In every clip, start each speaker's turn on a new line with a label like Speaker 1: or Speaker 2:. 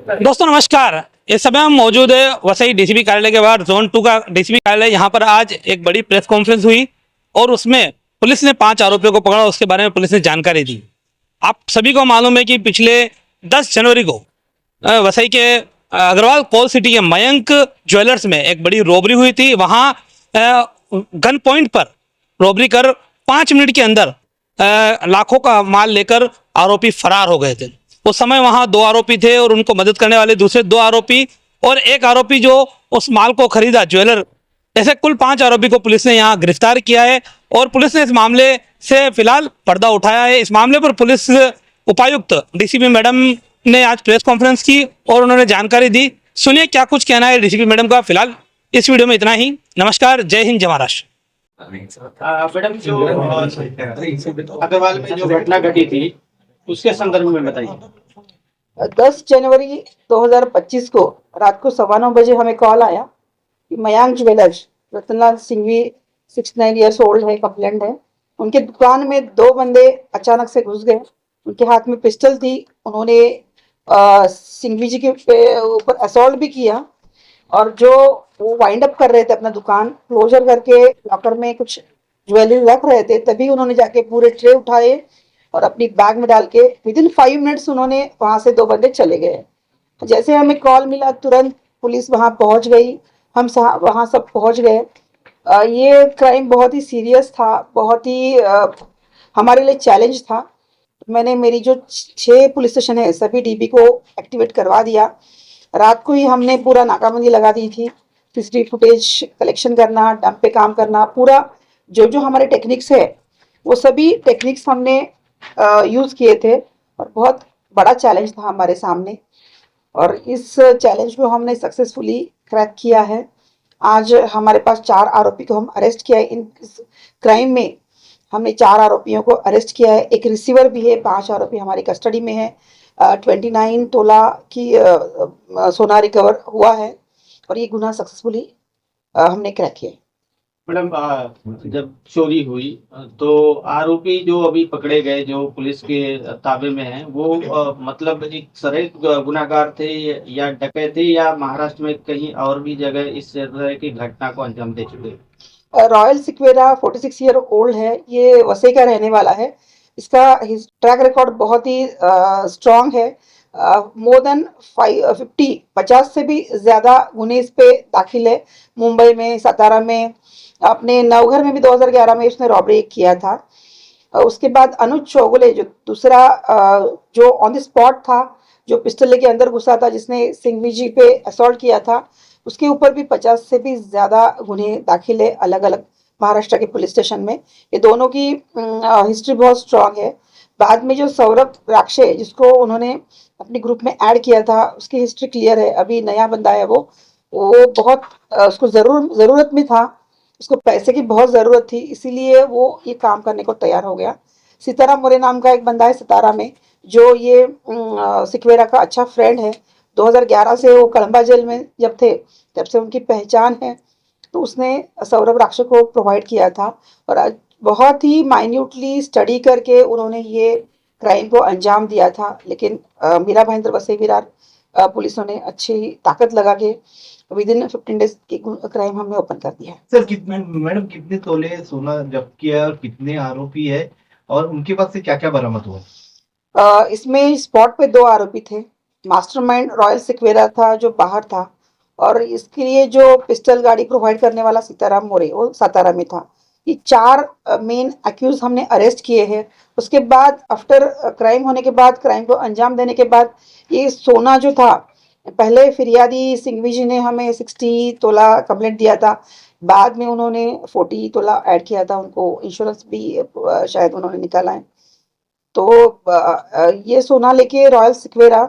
Speaker 1: दोस्तों नमस्कार। इस समय हम मौजूद है वसई डीसीपी कार्यालय के बाहर, जोन 2 का डीसीपी कार्यालय। यहाँ पर आज एक बड़ी प्रेस कॉन्फ्रेंस हुई और उसमें पुलिस ने 5 आरोपियों को पकड़ा। उसके बारे में पुलिस ने जानकारी दी। आप सभी को मालूम है कि पिछले 10 जनवरी को वसई के अग्रवाल कोल सिटी के मयंक ज्वेलर्स में एक बड़ी रॉबरी हुई थी। वहाँ गन पॉइंट पर रॉबरी कर 5 मिनट के अंदर लाखों का माल लेकर आरोपी फरार हो गए थे। उस समय वहां 2 आरोपी थे और उनको मदद करने वाले दूसरे 2 आरोपी और एक आरोपी जो उस माल को खरीदा ज्वेलर। ऐसे कुल 5 आरोपी को पुलिस ने यहां गिरफ्तार किया है और पुलिस ने इस मामले से फिलहाल पर्दा उठाया है। इस मामले पर पुलिस उपायुक्त डीसीपी मैडम ने आज प्रेस कॉन्फ्रेंस की और उन्होंने जानकारी दी। सुनिए क्या कुछ कहना है डीसीपी मैडम का। फिलहाल इस वीडियो में इतना ही। नमस्कार, जय हिंद, जय महाराष्ट्र।
Speaker 2: मैडम, जो अग्रवाल में जो घटना घटी थी उसके संदर्भ में बताइए।
Speaker 3: 10 जनवरी 2025 को रात को 9:15 बजे हमें कॉल आया कि Mayank jewellers, Ratanlal Singhvi 69 years old है, कंप्लेंट है। उनके दुकान में 2 बंदे अचानक से घुस गए। उनके हाथ में पिस्टल थी। उन्होंने सिंघवी जी के ऊपर असॉल्ट भी किया और जो वो वाइंड अप कर रहे थे, अपना दुकान क्लोजर करके लॉकर में कुछ ज्वेलरी रख रहे थे, तभी उन्होंने जाके पूरे ट्रे उठाए और अपनी बैग में डाल के विदिन 5 मिनट्स उन्होंने वहां से 2 बंदे चले गए। जैसे हमें कॉल मिला तुरंत पुलिस वहां पहुंच गई। हम वहां सब पहुंच गए। ये क्राइम बहुत ही सीरियस था, बहुत ही हमारे लिए चैलेंज था। मैंने मेरी जो 6 पुलिस स्टेशन है सभी डीबी को एक्टिवेट करवा दिया। रात को ही हमने पूरा नाकाबंदी लगा दी थी। सीसीटीवी फुटेज कलेक्शन करना, डंप पे काम करना, पूरा जो जो हमारे टेक्निक्स है वो सभी टेक्निक्स हमने यूज़ किए थे और बहुत बड़ा चैलेंज था हमारे सामने और इस चैलेंज को हमने सक्सेसफुली क्रैक किया है। आज हमारे पास 4 आरोपी को हम अरेस्ट किया है। इन क्राइम में हमने 4 आरोपियों को अरेस्ट किया है। एक रिसीवर भी है। 5 आरोपी हमारी कस्टडी में है। 29 तोला की सोना रिकवर हुआ है और ये गुनाह सक्सेसफुली हमने क्रैक किया है।
Speaker 2: मैडम, जब चोरी हुई तो आरोपी जो अभी पकड़े गए, जो पुलिस के ताबे में हैं, वो मतलब एक सराइत गुनाहगार थे या डकैत थे या महाराष्ट्र में कहीं और भी जगह इस तरह की घटना को अंजाम दे चुके?
Speaker 3: रॉयल सिक्वेरा 46 ईयर ओल्ड है। ये वसई का रहने वाला है। इसका ट्रैक रिकॉर्ड बहुत ही स्ट्रॉन्ग है। मोर देन 50 से भी ज़्यादा गुने इस पे दाखिल है। मुंबई में, सतारा में, अपने नवघर में भी 2011 में उसने रॉबरी किया था। उसके बाद अनुज चौगुले जो दूसरा जो ऑन द स्पॉट था, जो पिस्टल लेके अंदर घुसा था, जिसने सिंघवी जी पे असॉल्ट किया था, उसके ऊपर भी 50 से भी ज़्यादा गुने दाखिल है अलग अलग महाराष्ट्र के पुलिस स्टेशन में। ये दोनों की हिस्ट्री बहुत स्ट्रांग है। बाद में जो सौरभ राक्षे जिसको उन्होंने अपने ग्रुप में ऐड किया था, उसकी हिस्ट्री क्लियर है। अभी नया बंदा है वो बहुत उसको ज़रूरत में था, उसको पैसे की बहुत ज़रूरत थी, इसीलिए वो ये काम करने को तैयार हो गया। सीताराम मोरे नाम का एक बंदा है सतारा में, जो ये सिक्वेरा का अच्छा फ्रेंड है। 2011 से वो कड़म्बा जेल में जब थे तब से उनकी पहचान है। तो उसने सौरभ राक्षस को प्रोवाइड किया था और आज बहुत ही माइन्यूटली स्टडी करके उन्होंने ये क्राइम को अंजाम दिया था। लेकिन मीरा भाईंदर वसई विरार पुलिसों ने अच्छी ताकत लगा के विदिन 15 डेज की क्राइम हमने ओपन कर दिया है।
Speaker 4: सर, कितने तोले सोना जब्त किया और कितने आरोपी है और उनके पास से क्या क्या बरामद हुआ?
Speaker 3: इसमें स्पॉट पे 2 आरोपी थे। मास्टरमाइंड रॉयल सिक्वेरा था जो बाहर था और इसके लिए जो पिस्टल गाड़ी प्रोवाइड करने वाला सीताराम मोरे वो सतारा में था। ये 4 मेन अक्यूज हमने अरेस्ट किए हैं। उसके बाद आफ्टर क्राइम होने के बाद, क्राइम को अंजाम देने के बाद, ये सोना जो था, पहले फिरियादी सिंघवी जी ने हमें 60 तोला कंप्लेंट दिया था। बाद में उन्होंने 40 तोला ऐड किया था। उनको इंश्योरेंस भी शायद उन्होंने निकाला है। तो ये सोना लेके रॉयल सिक्वेरा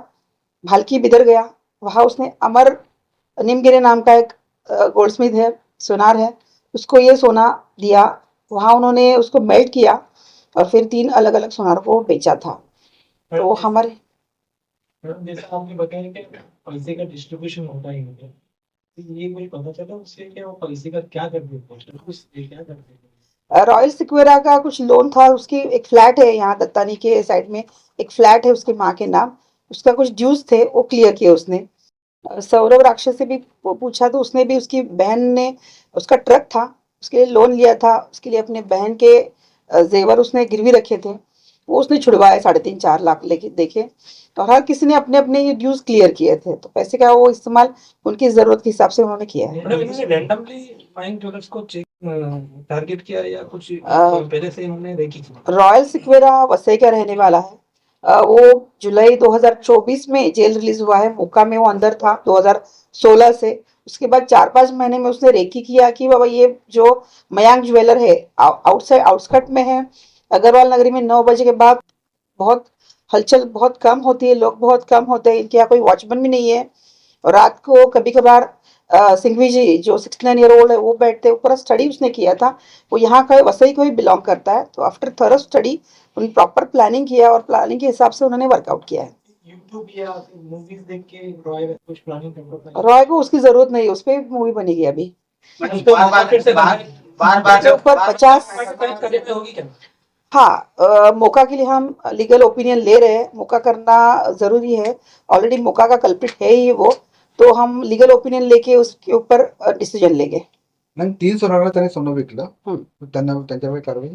Speaker 3: भालकी बिदर गया। वहाँ उसने अमर निमगिरे नाम का एक गोल्डस्मिथ है, सोनार है, उसको ये सोना दिया। वहाँ उन्होंने उसको मेल्ट किया और फिर 3 अलग अलग सोनार को बेचा था। तो हमारे
Speaker 5: जैसा आपने बताया कि पैसे का डिस्ट्रीब्यूशन होता ही होता है, तो ये कुछ पता चला उससे क्या वो पैसे का क्या कर देते?
Speaker 3: रॉयल सिक्वेरा का कुछ लोन था। उसकी एक फ्लैट है यहाँ दत्तानी के साइड में, एक फ्लैट है उसकी माँ के नाम। उसका कुछ ड्यूज थे वो क्लियर किए उसने। सौरभ राक्षस से भी पूछा तो उसने भी, उसकी बहन ने, उसका ट्रक था, उसके लिए लोन लिया था, उसके लिए अपने बहन के जेवर उसने गिरवी रखे थे, वो उसने छुड़वाए 3.5-4 लाख लेके देखे। और हर किसी ने अपने अपने ये ड्यूज क्लियर किए थे, तो पैसे का वो इस्तेमाल उनकी जरूरत के हिसाब से उन्होंने किया है।
Speaker 5: मैडम इन्होंने रैंडमली मयंक ज्वेलर्स को चेक टारगेट किया या कुछ पहले से इन्होंने देखी थी?
Speaker 3: रॉयल सिक्वेरा वसई का रहने वाला है। वो जुलाई 2024 में जेल रिलीज हुआ है, मोका में वो अंदर था 2016 से। उसके बाद 4-5 महीने में उसने रेकी किया कि बाबा ये जो मयांक ज्वेलर है आउटसाइड आउटस्कट में है, अग्रवाल नगरी में 9 बजे के बाद बहुत हलचल बहुत कम होती है, लोग बहुत कम होते हैं, इनके यहाँ कोई वॉचमैन भी नहीं है। और रात को कभी कभार सिंघवी जी जो 69 ईयर ओल्ड है वो बैठते, ऊपर स्टडी उसने किया था, वो यहाँ का वसई को ही बिलोंग करता है। तो आफ्टर थरो स्टडी उन्होंने प्रॉपर प्लानिंग किया और प्लानिंग के हिसाब से उन्होंने वर्कआउट किया है।
Speaker 5: यूट्यूब या मूवीज देख के रॉय कुछ प्लानिंग करता था?
Speaker 3: रॉय को उसकी जरूरत नहीं है, उस पर मूवी बनेगी अभी।
Speaker 2: बार
Speaker 3: ऊपर 50
Speaker 5: होगी क्या?
Speaker 3: हाँ, मौका के लिए हम लीगल ओपिनियन ले रहे हैं, मौका करना जरूरी है। ऑलरेडी मौका का कल्प्रिट है ही वो, तो हम लीगल ओपिनियन लेके उसके ऊपर डिसीजन लेंगे।
Speaker 6: नाही 3 सोनाला त्याने सोनं विकलं
Speaker 3: हम्म.
Speaker 6: त्यांना त्यांच्यावर कारवाई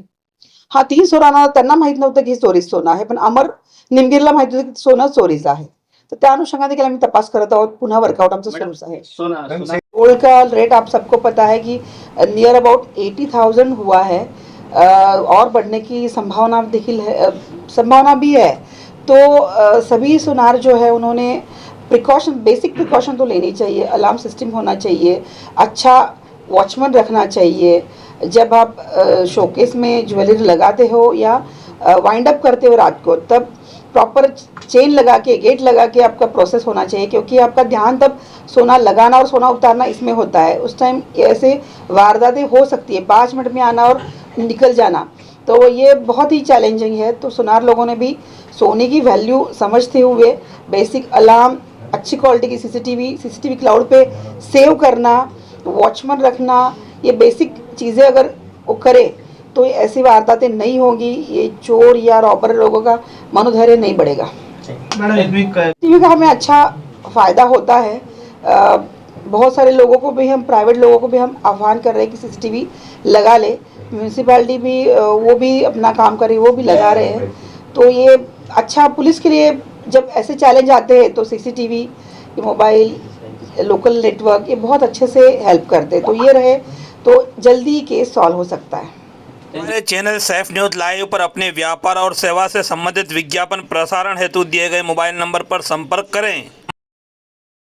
Speaker 3: हा 3 सोनाना त्यांना माहित नव्हतं की चोरीच सोनं आहे, पण अमर निमगिरला माहित होतं की सोनं चोरीचं आहे, तर त्या अनुषंगाने देखील आम्ही तपास करत आहोत, पुन्हा वर्कआउट आमचं सुरूच आहे।
Speaker 2: सोना
Speaker 3: गोल्ड का रेट आप सबको पता है कि नियर अबाउट 80,000 हुआ है, और बढ़ने की संभावना देखिल है, संभावना भी है। तो सभी सुनार जो है उन्होंने प्रिकॉशन, बेसिक प्रिकॉशन तो लेनी चाहिए, अलार्म सिस्टम होना चाहिए, अच्छा वॉचमैन रखना चाहिए। जब आप शोकेस में ज्वेलरी लगाते हो या वाइंड अप करते हो रात को, तब प्रॉपर चेन लगा के, गेट लगा के आपका प्रोसेस होना चाहिए, क्योंकि आपका ध्यान तब सोना लगाना और सोना उतारना इसमें होता है। उस टाइम ऐसे वारदातें हो सकती है, 5 मिनट में आना और निकल जाना, तो ये बहुत ही चैलेंजिंग है। तो सुनार लोगों ने भी सोने की वैल्यू समझते हुए बेसिक अलार्म, अच्छी क्वालिटी की सीसीटीवी क्लाउड पे सेव करना, वॉचमैन रखना, ये बेसिक चीज़ें अगर वो करे तो ऐसी वारदातें नहीं होगी, ये चोर या रॉबर लोगों का मनोधैर्य नहीं बढ़ेगा। सीसीटीवी का हमें अच्छा फ़ायदा होता है। बहुत सारे लोगों को भी हम, प्राइवेट लोगों को भी हम आह्वान कर रहे हैं कि सीसीटीवी लगा ले। म्यूनसिपालिटी भी वो भी अपना काम कर रही है, वो भी लगा रहे हैं। तो ये अच्छा, पुलिस के लिए जब ऐसे चैलेंज आते हैं तो सीसीटीवी, मोबाइल, लोकल नेटवर्क ये बहुत अच्छे से हेल्प करते हैं। तो ये रहे तो जल्दी केस सॉल्व हो सकता है।
Speaker 1: हमारे चैनल सैफ न्यूज लाइव पर अपने व्यापार और सेवा से संबंधित विज्ञापन प्रसारण हेतु दिए गए मोबाइल नंबर पर संपर्क करें।